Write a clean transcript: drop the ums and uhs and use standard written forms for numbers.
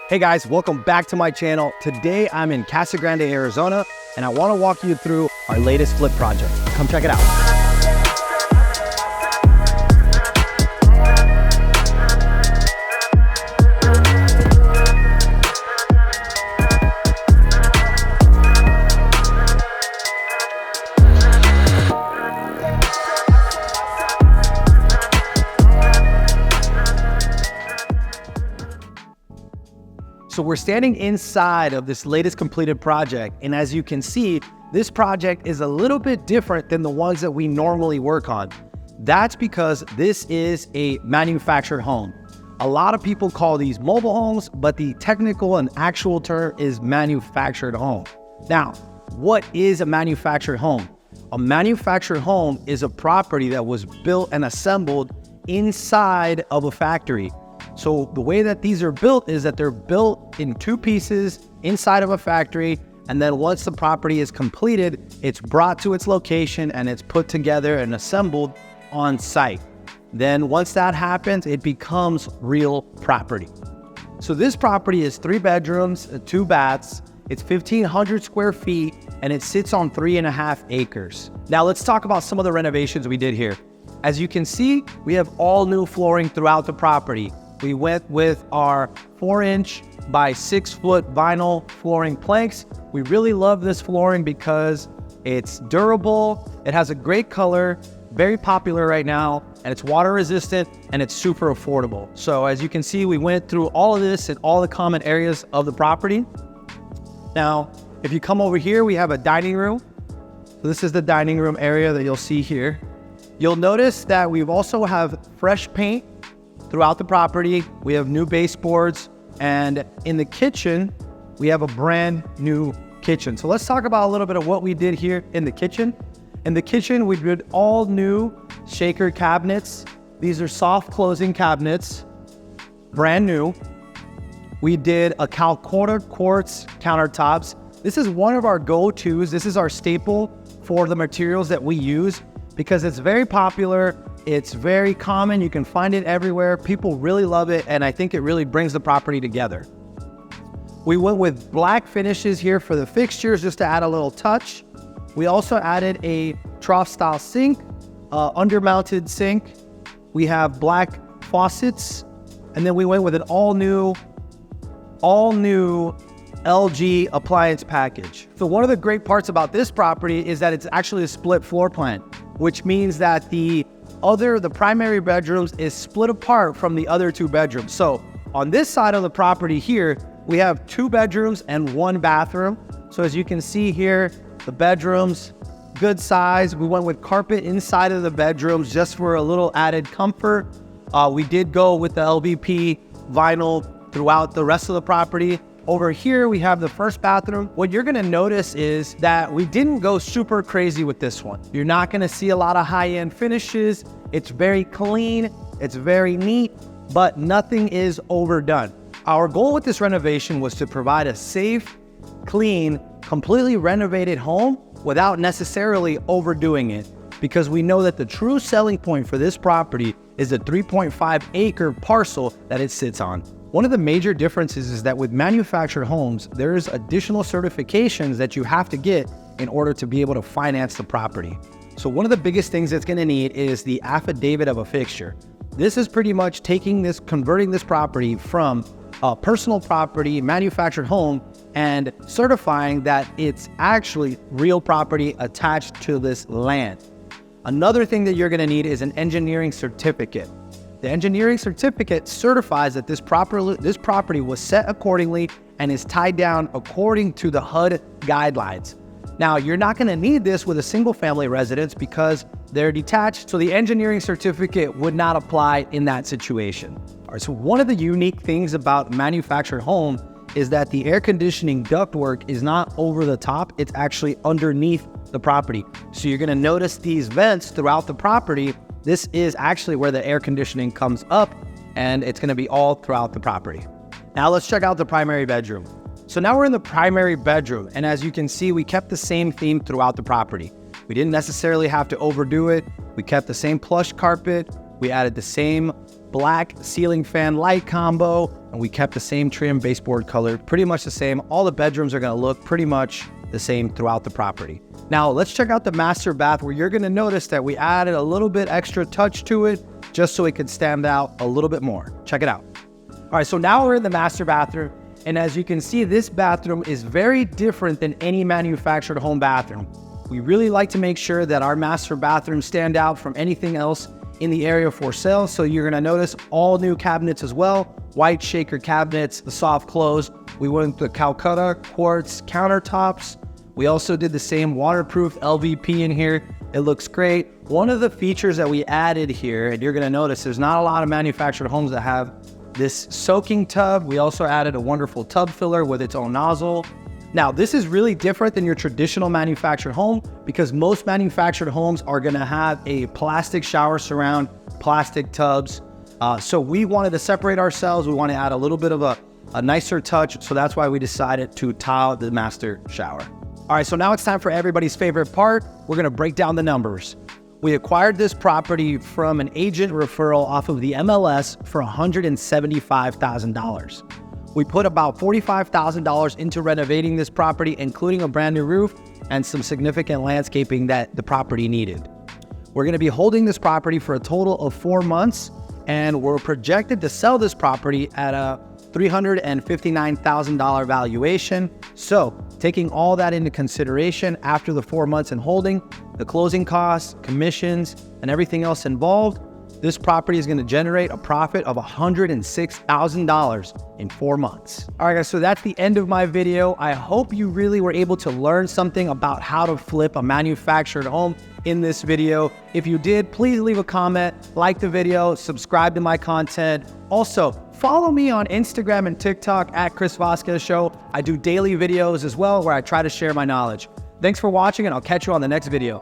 Hey guys, welcome back to my channel. Today I'm in Casa Grande, Arizona, and I want to walk you through our latest flip project. Come check it out. So we're standing inside of this latest completed project, and as you can see, this project is a little bit different than the ones that we normally work on. That's because this is a manufactured home. A lot of people call these mobile homes, but the technical and actual term is manufactured home. Now, what is a manufactured home? A manufactured home is a property that was built and assembled inside of a factory. So the way that these are built is that they're built in two pieces inside of a factory, and then once the property is completed, it's brought to its location and it's put together and assembled on site. Then once that happens, it becomes real property. So this property is 3 bedrooms, 2 baths, it's 1,500 square feet, and it sits on 3.5 acres. Now let's talk about some of the renovations we did here. As you can see, we have all new flooring throughout the property. We went with our 4-inch by 6-foot vinyl flooring planks. We really love this flooring because it's durable, it has a great color, very popular right now, and it's water resistant and it's super affordable. So as you can see, we went through all of this in all the common areas of the property. Now, if you come over here, we have a dining room. So this is the dining room area that you'll see here. You'll notice that we also have fresh paint throughout the property. We have new baseboards, and in the kitchen, we have a brand new kitchen. So let's talk about a little bit of what we did here in the kitchen. In the kitchen, we did all new shaker cabinets. These are soft closing cabinets, brand new. We did a Calcutta quartz countertops. This is one of our go-tos. This is our staple for the materials that we use because it's very popular. It's very common. You can find it everywhere. People really love it, and I think it really brings the property together. We went with black finishes here for the fixtures just to add a little touch. We also added a trough style sink, under-mounted sink. We have black faucets, and then we went with an all new LG appliance package. So one of the great parts about this property is that it's actually a split floor plan, which means that the primary bedrooms is split apart from the other 2 bedrooms. So on this side of the property here, we have 2 bedrooms and 1 bathroom. So as you can see here, the bedrooms, good size. We went with carpet inside of the bedrooms just for a little added comfort. We did go with the LVP vinyl throughout the rest of the property. Over here, we have the first bathroom. What you're gonna notice is that we didn't go super crazy with this one. You're not gonna see a lot of high-end finishes. It's very clean, it's very neat, but nothing is overdone. Our goal with this renovation was to provide a safe, clean, completely renovated home without necessarily overdoing it, because we know that the true selling point for this property is the 3.5 acre parcel that it sits on. One of the major differences is that with manufactured homes, there's additional certifications that you have to get in order to be able to finance the property. So one of the biggest things it's gonna need is the affidavit of a fixture. This is pretty much converting this property from a personal property, manufactured home, and certifying that it's actually real property attached to this land. Another thing that you're gonna need is an engineering certificate. The engineering certificate certifies that this property was set accordingly and is tied down according to the HUD guidelines. Now, you're not going to need this with a single family residence because they're detached, so the engineering certificate would not apply in that situation. All right, so one of the unique things about manufactured home is that the air conditioning ductwork is not over the top, it's actually underneath the property. So you're going to notice these vents throughout the property. This is actually where the air conditioning comes up, and it's going to be all throughout the property. Now let's check out the primary bedroom. So now we're in the primary bedroom, and as you can see, we kept the same theme throughout the property. We didn't necessarily have to overdo it. We kept the same plush carpet. We added the same black ceiling fan light combo. and we kept the same trim baseboard color, pretty much the same. All the bedrooms are gonna look pretty much the same throughout the property. Now let's check out the master bath, where you're gonna notice that we added a little bit extra touch to it just so it could stand out a little bit more. Check it out. All right, so now we're in the master bathroom, and as you can see, this bathroom is very different than any manufactured home bathroom. We really like to make sure that our master bathrooms stand out from anything else in the area for sale. So you're gonna notice all new cabinets as well, white shaker cabinets, the soft close. We went with the Calcutta quartz countertops. We also did the same waterproof LVP in here. It looks great. One of the features that we added here, and you're gonna notice there's not a lot of manufactured homes that have this soaking tub. We also added a wonderful tub filler with its own nozzle. Now, this is really different than your traditional manufactured home, because most manufactured homes are gonna have a plastic shower surround, plastic tubs. So we wanted to separate ourselves. We want to add a little bit of a nicer touch. So that's why we decided to tile the master shower. All right, so now it's time for everybody's favorite part. We're gonna break down the numbers. We acquired this property from an agent referral off of the MLS for $175,000. We put about $45,000 into renovating this property, including a brand new roof and some significant landscaping that the property needed. We're gonna be holding this property for a total of 4 months, and we're projected to sell this property at a $359,000 valuation. So taking all that into consideration, after the 4 months in holding, the closing costs, commissions, and everything else involved, this property is going to generate a profit of $106,000 in 4 months. All right, guys, so that's the end of my video. I hope you really were able to learn something about how to flip a manufactured home in this video. If you did, please leave a comment, like the video, subscribe to my content. Also, follow me on Instagram and TikTok at Chris Vasquez Show. I do daily videos as well, where I try to share my knowledge. Thanks for watching, and I'll catch you on the next video.